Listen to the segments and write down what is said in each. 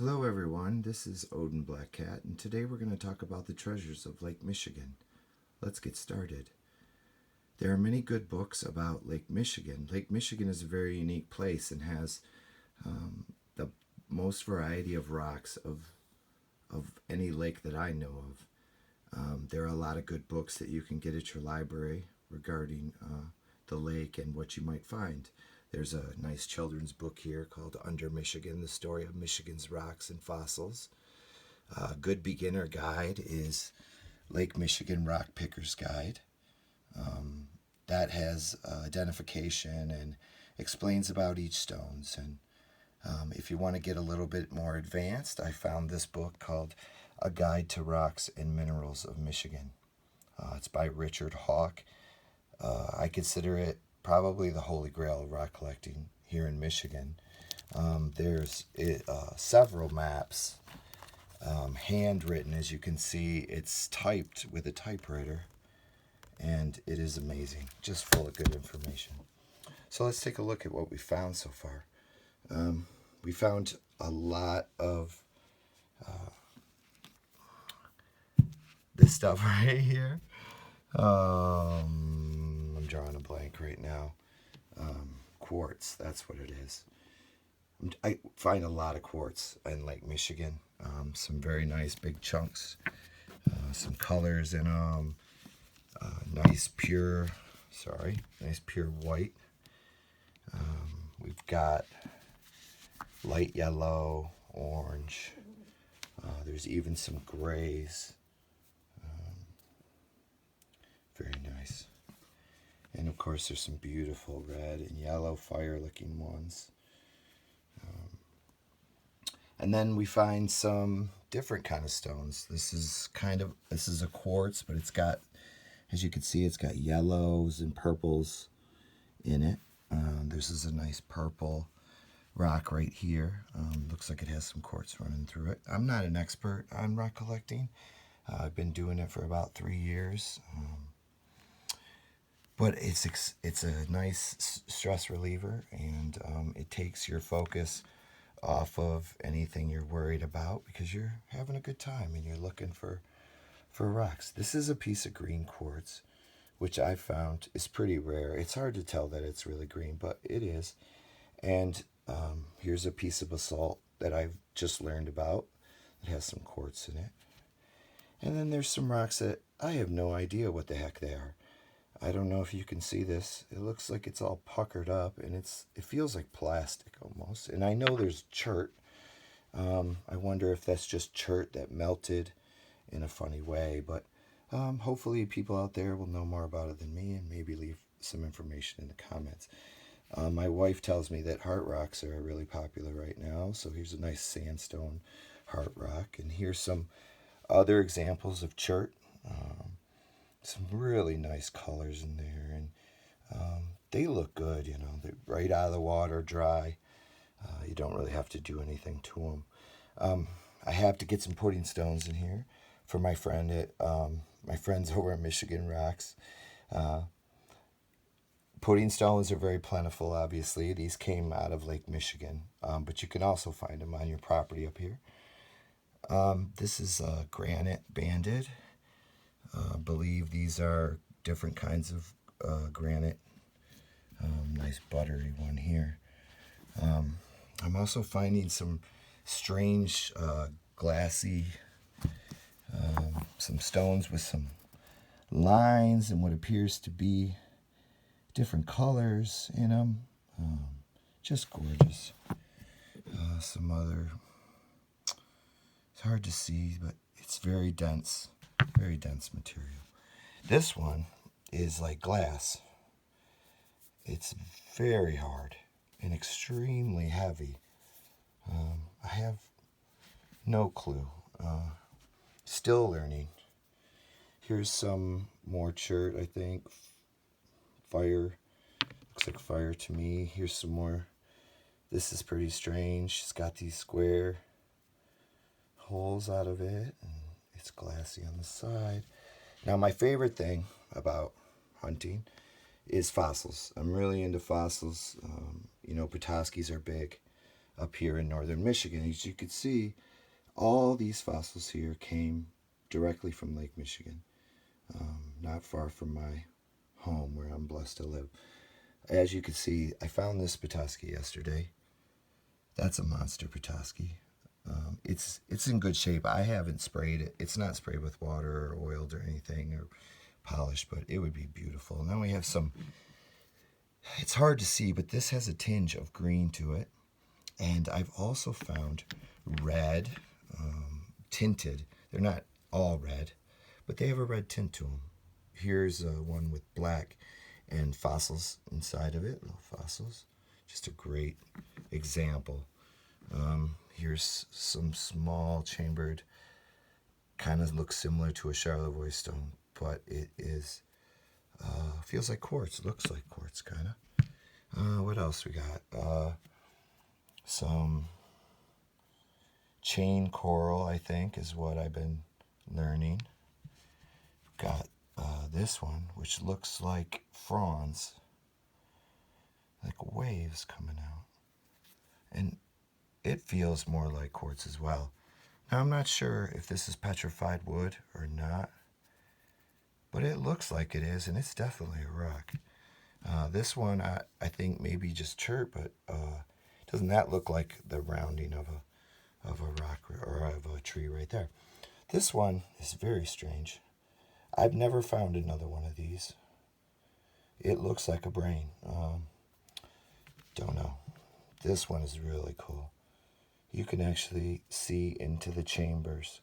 Hello everyone, this is Oden Black Cat, and today we're going to talk about the treasures of Lake Michigan. Let's get started. There are many good books about Lake Michigan. Lake Michigan is a very unique place and has the most variety of rocks of any lake that I know of. There are a lot of good books that you can get at your library regarding the lake and what you might find. There's a nice children's book here called Under Michigan, the story of Michigan's rocks and fossils. A good beginner guide is Lake Michigan Rock Picker's Guide. That has identification and explains about each stones. And if you want to get a little bit more advanced, I found this book called A Guide to Rocks and Minerals of Michigan. It's by Richard Hawk. I consider it probably the holy grail of rock collecting here in Michigan. There's several maps, handwritten, as you can see. It's typed with a typewriter, and it is amazing, just full of good information. So let's take a look at what we found so far. We found a lot of this stuff right here. I'm drawing a blank right now. Quartz, that's what it is. I find a lot of quartz in Lake Michigan. Some very nice big chunks. Some colors in them. Nice pure white. We've got light yellow, orange. There's even some grays. Very nice. And of course there's some beautiful red and yellow fire looking ones. And then we find some different kind of stones. This is a quartz, but it's got, as you can see, it's got yellows and purples in it. This is a nice purple rock right here. Looks like it has some quartz running through it. I'm not an expert on rock collecting. I've been doing it for about 3 years. But it's a nice stress reliever, and it takes your focus off of anything you're worried about because you're having a good time and you're looking for rocks. This is a piece of green quartz, which I found is pretty rare. It's hard to tell that it's really green, but it is. And here's a piece of basalt that I've just learned about. It has some quartz in it. And then there's some rocks that I have no idea what the heck they are. I don't know if you can see this. It looks like it's all puckered up, and it feels like plastic almost. And I know there's chert. I wonder if that's just chert that melted in a funny way. But hopefully people out there will know more about it than me and maybe leave some information in the comments. My wife tells me that heart rocks are really popular right now. So here's a nice sandstone heart rock. And here's some other examples of chert. Some really nice colors in there, and they look good, you know. They're right out of the water, dry. You don't really have to do anything to them. I have to get some pudding stones in here for my friend my friends over at Michigan Rocks. Pudding stones are very plentiful, obviously. These came out of Lake Michigan, but you can also find them on your property up here. This is granite banded. I believe these are different kinds of granite. Nice buttery one here. I'm also finding some strange glassy, some stones with some lines and what appears to be different colors in them. Just gorgeous. Some other, it's hard to see, but it's very dense material. This one is like glass. It's very hard and extremely heavy. I have no clue. Still learning. Here's some more chert, I think. Fire. Looks like fire to me. Here's some more. This is pretty strange. It's got these square holes out of it. It's glassy on the side. Now, my favorite thing about hunting is fossils. I'm really into fossils. Petoskey's are big. up here in northern Michigan. As you can see, all these fossils here came directly from Lake Michigan, not far from my home where I'm blessed to live. As you can see, I found this Petoskey yesterday. That's a monster Petoskey. It's in good shape. I haven't sprayed it. It's not sprayed with water or oiled or anything or polished, but it would be beautiful. And then we have some, it's hard to see, but this has a tinge of green to it. And I've also found red, tinted. They're not all red, but they have a red tint to them. Here's one with black and fossils inside of it, little fossils. Just a great example. Here's some small chambered, kind of looks similar to a Charlevoix stone, but it is, feels like quartz, looks like quartz, kind of. What else we got? Some chain coral, I think, is what I've been learning. Got this one, which looks like fronds, like waves coming out. And it feels more like quartz as well. Now, I'm not sure if this is petrified wood or not, but it looks like it is, and it's definitely a rock. This one, I think maybe just chert, but doesn't that look like the rounding of a rock or of a tree right there? This one is very strange. I've never found another one of these. It looks like a brain. Don't know. This one is really cool. You can actually see into the chambers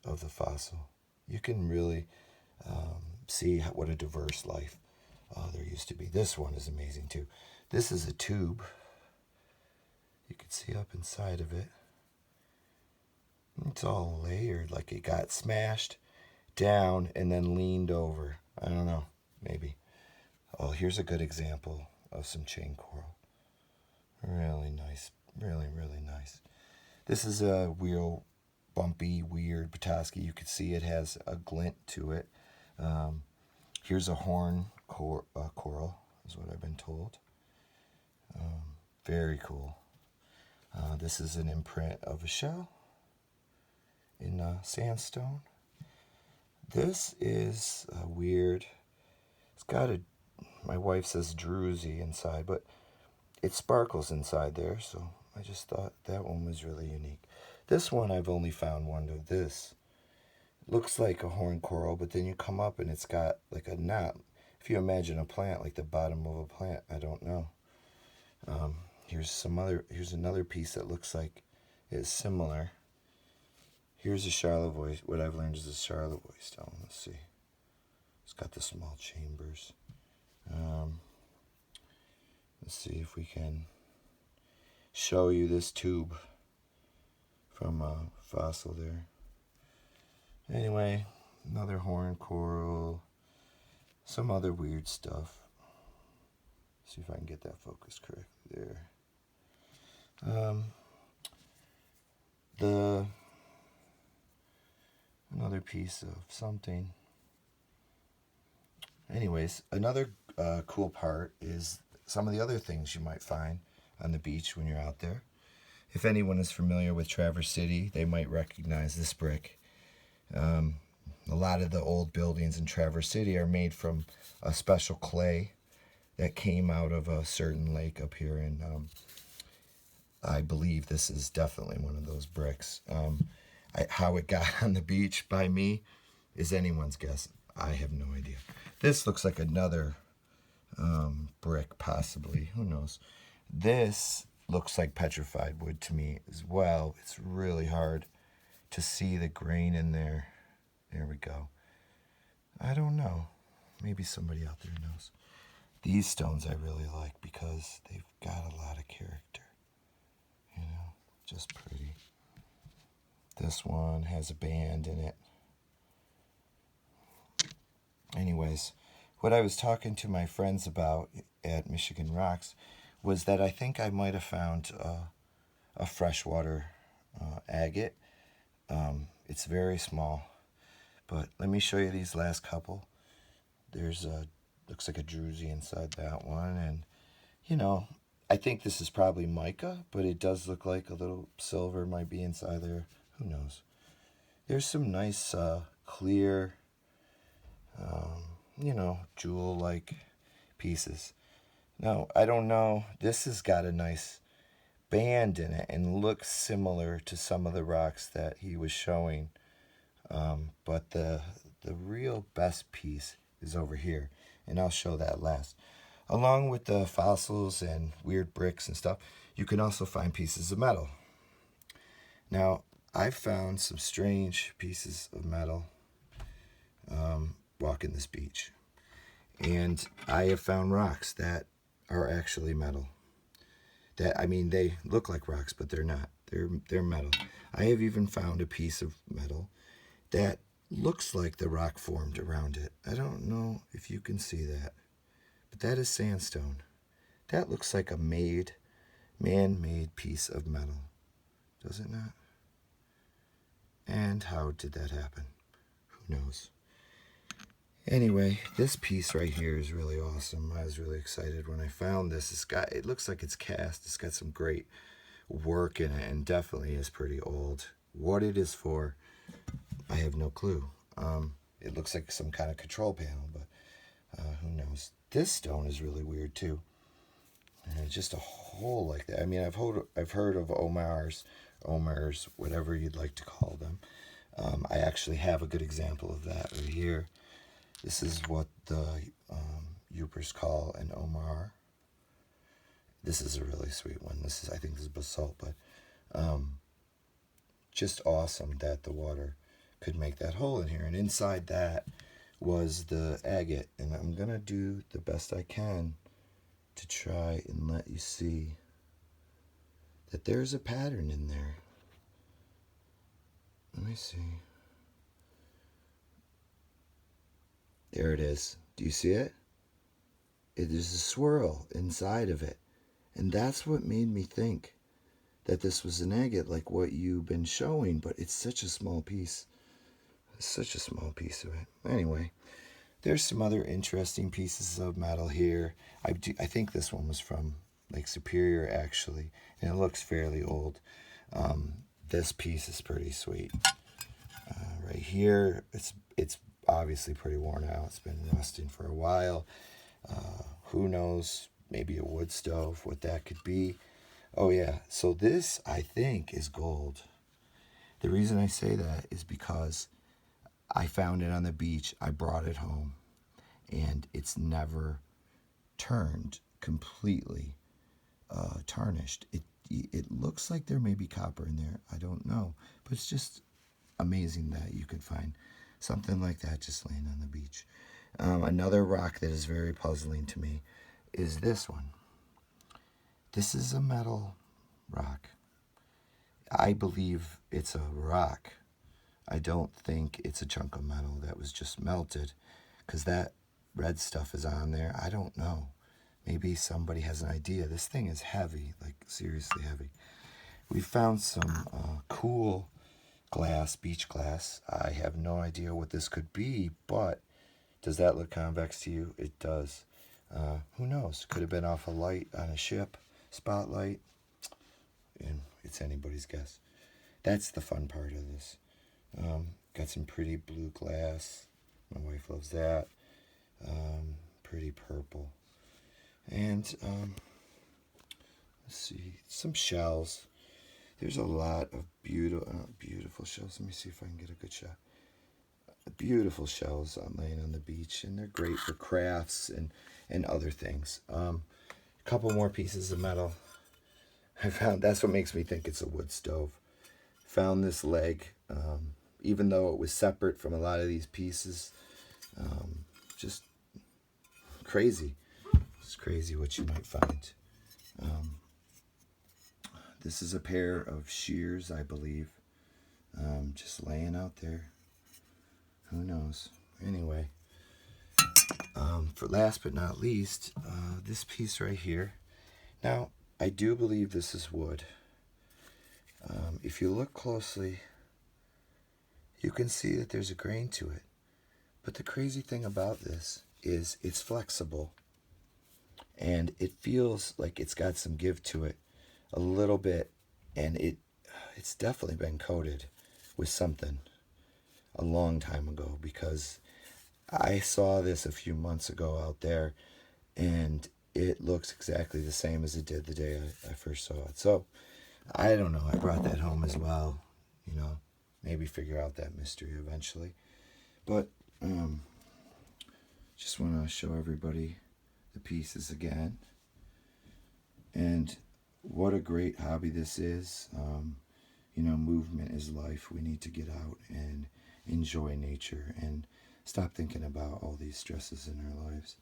of the fossil. You can really see what a diverse life there used to be. This one is amazing too. This is a tube. You can see up inside of it. It's all layered, like it got smashed down and then leaned over. I don't know, maybe. Oh, here's a good example of some chain coral. Really nice, really, really nice. This is a real bumpy, weird Petoskey. You can see it has a glint to it. Here's a horn coral, is what I've been told. Very cool. This is an imprint of a shell in sandstone. This is weird. It's got a, my wife says druzy inside, but it sparkles inside there, so I just thought that one was really unique. This one, I've only found one of this. It looks like a horn coral, but then you come up and it's got like a knot. If you imagine a plant, like the bottom of a plant, I don't know. Here's another piece that looks like it's similar. Here's a Charlevoix. What I've learned is a Charlevoix stone. Let's see. It's got the small chambers. Let's see if we can show you this tube from a fossil there. Anyway, another horn coral. Some other weird stuff. See if I can get that focus correct there. Another piece of something. Anyways, another cool part is some of the other things you might find on the beach when you're out there. If anyone is familiar with Traverse City, they might recognize this brick. A lot of the old buildings in Traverse City are made from a special clay that came out of a certain lake up here in, I believe this is definitely one of those bricks. How it got on the beach by me is anyone's guess. I have no idea. This looks like another brick, possibly. Who knows? This looks like petrified wood to me as well. It's really hard to see the grain in there. There we go. I don't know. Maybe somebody out there knows. These stones I really like because they've got a lot of character. You know, just pretty. This one has a band in it. Anyways, what I was talking to my friends about at Michigan Rocks was that I think I might have found a freshwater agate. It's very small, but let me show you these last couple. There's a, looks like a druzy inside that one, and you know, I think this is probably mica, but it does look like a little silver might be inside there. Who knows? There's some nice clear, jewel-like pieces. Now, I don't know. This has got a nice band in it and looks similar to some of the rocks that he was showing. But the real best piece is over here, and I'll show that last. Along with the fossils and weird bricks and stuff, you can also find pieces of metal. Now, I've found some strange pieces of metal walking this beach. And I have found rocks that are actually metal. They look like rocks, but they're not. They're metal. I have even found a piece of metal that looks like the rock formed around it. I don't know if you can see that, but that is sandstone. That looks like a man-made piece of metal. Does it not? And how did that happen? Who knows? Anyway, this piece right here is really awesome. I was really excited when I found this. It looks like it's cast. It's got some great work in it and definitely is pretty old. What it is for, I have no clue. It looks like some kind of control panel, but who knows? This stone is really weird too. And just a hole like that. I've heard of Omars, whatever you'd like to call them. I actually have a good example of that right here. This is what the Yoopers call an Omar. This is a really sweet one. I think this is basalt, but just awesome that the water could make that hole in here. And inside that was the agate. And I'm going to do the best I can to try and let you see that there's a pattern in there. Let me see. There it is. Do you see it? It is a swirl inside of it. And that's what made me think that this was an agate like what you've been showing, but it's such a small piece. It's such a small piece of it. Anyway, there's some other interesting pieces of metal here. I think this one was from Lake Superior, actually, and it looks fairly old. This piece is pretty sweet. Right here, it's obviously pretty worn out. It's been rusting for a while. Who knows? Maybe a wood stove, what that could be. Oh yeah, so this I think is gold. The reason I say that is because I found it on the beach. I brought it home, and it's never turned completely tarnished. It looks like there may be copper in there. I don't know, but it's just amazing that you could find something like that just laying on the beach. Another rock that is very puzzling to me is this one. This is a metal rock. I believe it's a rock. I don't think it's a chunk of metal that was just melted, because that red stuff is on there. I don't know. Maybe somebody has an idea. This thing is heavy, like seriously heavy. We found some cool glass, beach glass. I have no idea what this could be, but does that look convex to you? It does. Who knows? Could have been off a light on a ship, spotlight. And it's anybody's guess. That's the fun part of this. Got some pretty blue glass. My wife loves that. Pretty purple. And let's see, some shells. There's a lot of beautiful shells. Let me see if I can get a good shot. Beautiful shells laying on the beach, and they're great for crafts and other things. A couple more pieces of metal. I found, that's what makes me think it's a wood stove. Found this leg, even though it was separate from a lot of these pieces. Just crazy. It's crazy what you might find. This is a pair of shears, I believe, just laying out there. Who knows? Anyway, for last but not least, this piece right here. Now, I do believe this is wood. If you look closely, you can see that there's a grain to it. But the crazy thing about this is it's flexible. and it feels like it's got some give to it a little bit, and it's definitely been coated with something a long time ago, because I saw this a few months ago out there, and it looks exactly the same as it did the day I first saw it. So I don't know. I brought that home as well. Maybe figure out that mystery eventually. But just want to show everybody the pieces again. And what a great hobby this is. Movement is life. We need to get out and enjoy nature and stop thinking about all these stresses in our lives,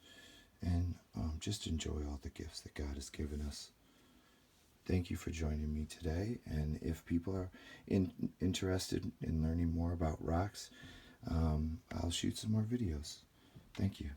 and just enjoy all the gifts that God has given us. Thank you for joining me today. And if people are interested in learning more about rocks, I'll shoot some more videos. Thank you.